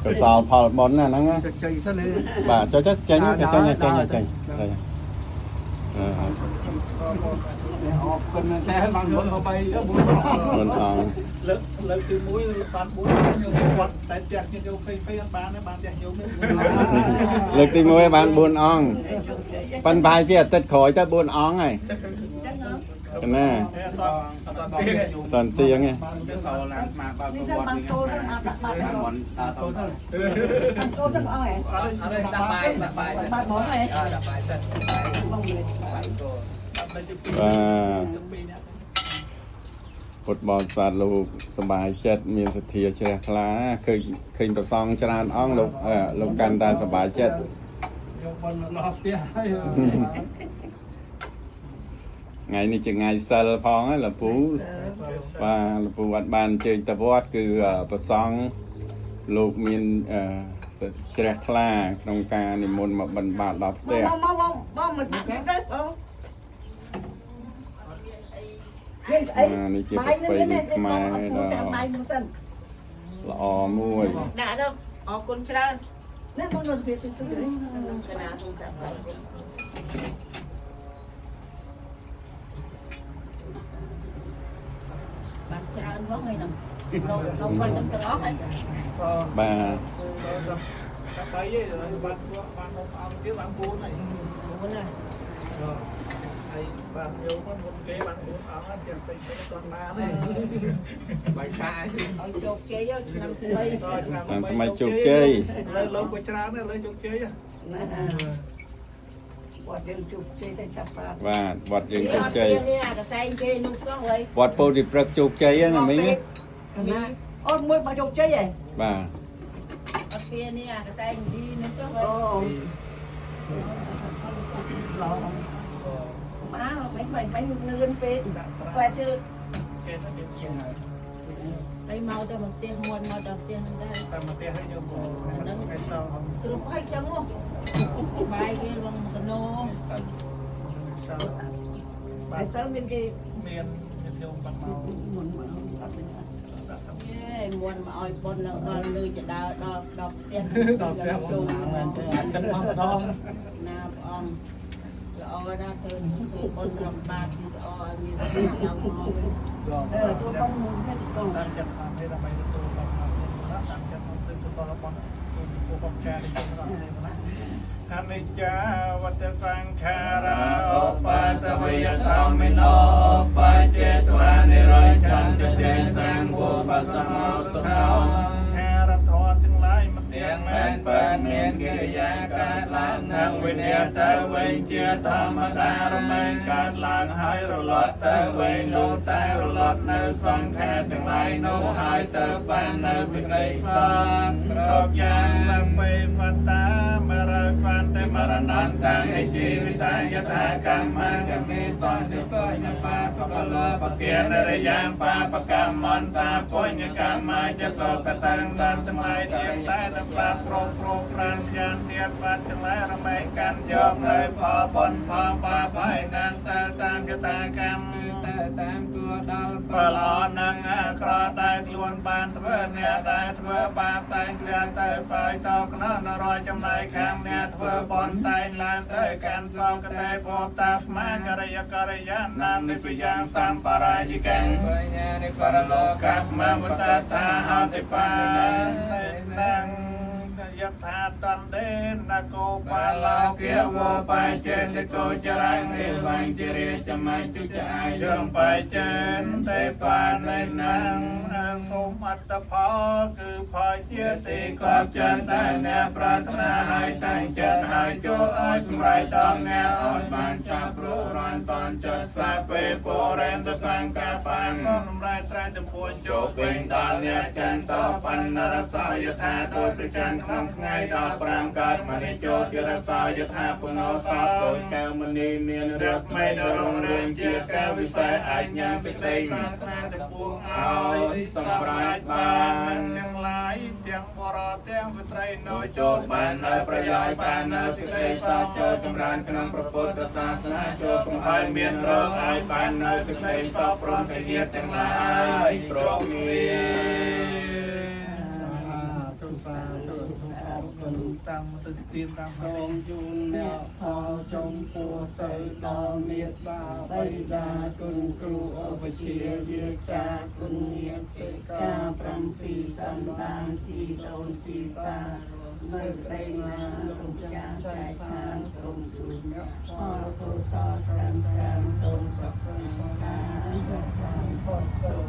cái sao phò bón là nó chạy sao này bà cho chắc chơi nhá chơi cần xe bằng bốn họ bay đó bốn lần từ mũi bán bốn quạt tại tiệc như châu phê bán nhiều lực thì mua bán buôn ong pan bài kia tết khỏi ta buôn ong này cái này toàn tiếng này và một bò sạt lụcสบายចិត្តមានសទ្ធាជ្រះថ្លាឃើញប្រសងច្រើនអង្គលោកកាន់តែសบายចិត្តថ្ងៃនេះជាថ្ងៃសិលផងលពូបាទលពូអត់បានជើញទៅវត្តគឺប្រសងលោកមានជ្រះថ្លាក្នុងការនិមន្តមកបិណ្ឌបាតដល់ផ្ទះនេះជាប្រពៃណីខ្មែរដ៏ល្អមួយដាក់ទៅអរគុណច្រើននេះមកនៅពីទីទៅកណាទូកាប់បានច្រើនផងហើយនឹងក្នុងវិញទាំងអស់ហើយបាទកាប់បីឯងបានមកអង្គទៀតបាន4ហើយ4ណាហើយបានយកមកគេបាន4អង្គទៀតទៅទៅណាទេបាយឆាឲ្យជោគជ័យឆ្នាំថ្មីឆ្នាំថ្មីជោគជ័យលើក៏ច្រើនដែរលើជោគជ័យណាវត្តយើងជោគជ័យតែចាប់បានបាទវត្តយើងជោគជ័យនេះអាកសែងគេនោះសោះហើយវត្តពោធិព្រឹកជោគជ័យណាមីងណាអូនមួយមកជោគជ័យហ៎បាទអត់ពីនេះអាកសែងទីនេះសោះហើយមកមិនលឿនពេកតែជឿចេះតែជាជាហើយហើយមកទៅមកផ្ទះមុនមកដល់ផ្ទះហ្នឹងដែរតែមកផ្ទះឲ្យយកមកហ្នឹងឲ្យសោះទ្រុបឲ្យចឹងហ៎បាយគេលងកណូសោះបាយសើមានគេមានយកបាត់មកមុនមកអត់ទេមុនមកឲ្យប៉ុនដល់លឺចដើដល់ផ្ទះដល់ផ្ទះជុំហ្នឹងទៅអត់ទៅមកម្ដងណាព្រះអង្គល្អណាស់ធ្វើប៉ុនរំបាកល្អឲ្យមានចាំមកទូប៉ុនមុនទៅតាមចិត្តតាមទេដើម្បីទទួលបានតាមចិត្តទៅទទួលរបស់ពួកកបការនេះទៅណាអនិច្ចាវតសង្ខារាឧបតវយធម្មិណោបច្ចេតវានិរយចន្ទទេសង្ឃោបសមោសុខោខារធម៌ទាំងឡាយមិនទាំងមែនបើមានកិរិយាកើតឡើងនឹងវិញ្ញាទៅវិញជាធម្មតារមែងកើតឡើងហើយរលត់ទៅវិញលោកតែរលត់នៅសង្ខារទាំងឡាយនោះហើយទៅបាននៅសេចក្តីសុខគ្រប់យ៉ាងដើម្បីវត្តាមរបានតែមរណន្តតាអេជីវិតាយថាកម្មកមេសន្តិបញ្ញបាបកលបកិនរិយាបាបកម្មន្តាពុញ្ញកម្មចសោកតាំងបានសម្លាយទៀងតែនឹងបាបប្រងប្រានញានទៀតបាត់ទាំងឡាយរមែងកាន់យកនៅផលបុណ្យផលបាបហើយនឹងទៅតាមកតាកម្មទៅតាមគួរដល់ផលល្អនឹងអាក្រក់ដែលខ្លួនបានធ្វើអ្នកដែលធ្វើបាបតែងក្លៀនទៅហ្វាយតក្នុងនរយចំណែកខាងអ្នកធ្វើបុណ្យតែងឡើងទៅកាន់សងកតេភពតាស្មាករិយាណានិព្យាងសម្បរាយិកាំបញ្ញានិបរលោកាស្មាវតតាហោតិបានយថាតន្ទេនគោបាឡោគាវោបាយចេនកោចរាងនិវាញជារាជមញ្ជុចអាយងបាយចេនទេបានណាងសូមអត្តផលគឺផលជាទីកប់ចិត្តតែអ្នកប្រាថ្នាឲ្យតែងចិត្តឲ្យចូលឲ្យសម្រេចដល់អ្នកឲ្យបានចាប់ព្រោះរានតនចិត្តសាពេពរេនទសង្កាបានសម្រេចត្រែទៅពួនចូលវិញដល់អ្នកចន្ទបណ្ណរសយថាដោយប្រចាំក្នុងថ្ងៃដល់5កើតមនិយោទិរសោយថាពុណោសោកូនកែវមនីមានរស្មីដ៏រុងរឿងជាកែវវិស័យអាចញ៉ាំសេចក្តីប្រាថ្នាទាំងពួងឲ្យសម្រេចបានទាំងឡាយទាំងបរតទាំងវិត្រីនៅចូលបាននៅប្រយោជន៍បាននៅសេចក្តីសុខចូលចម្រើនក្នុងព្រះពុទ្ធសាសនាចូលកុំឲ្យមានរោគឲ្យបាននៅសេចក្តីសុខព្រមទាំងញាតិទាំងឡាយព្រមមាន สาธุสมอเงินตามมาติดตีนตาม ทรงจุนแนวพอจงปูเตยดอเมียบาใบดากุนครูอปเชียเยจากุนเนียเกกาปรัมปีสัมบางทีโดนปีตาเมื่อไรมาลงจางใจทางทรงจุนพอโทสอสังการทรงสักสังฆาความพอทรง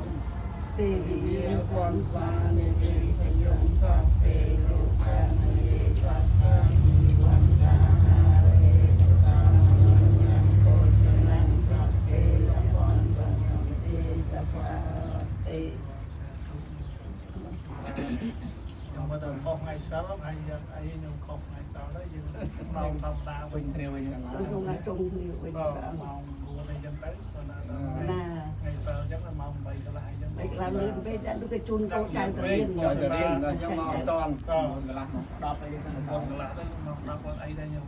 เตวิเยความวานิเดชยงสัพเพโลกาเนสัพพะมีวันตาหาเรตานังโคจนังสัพเพละวันตังเตสัพพะเต ยังมาเดินขอบไงสารพัดยังไอ้ยังขอบไงสารแล้วยังเราทำตาวิ่งเร็วยังไง ตรงนั้นตรงนี้ไว้ ก็ ก็ มองดูในยังไงตอนนั้น น่า ไงเปล่ายังมองไปก็ได้ยัง ไปกลางเรื่องไปจะดูกระจุนโตใจตะเลียน จะเรียนยังมองตอนก็ เวลา บนกระลาได้มองรับว่าไอ้ได้ยัง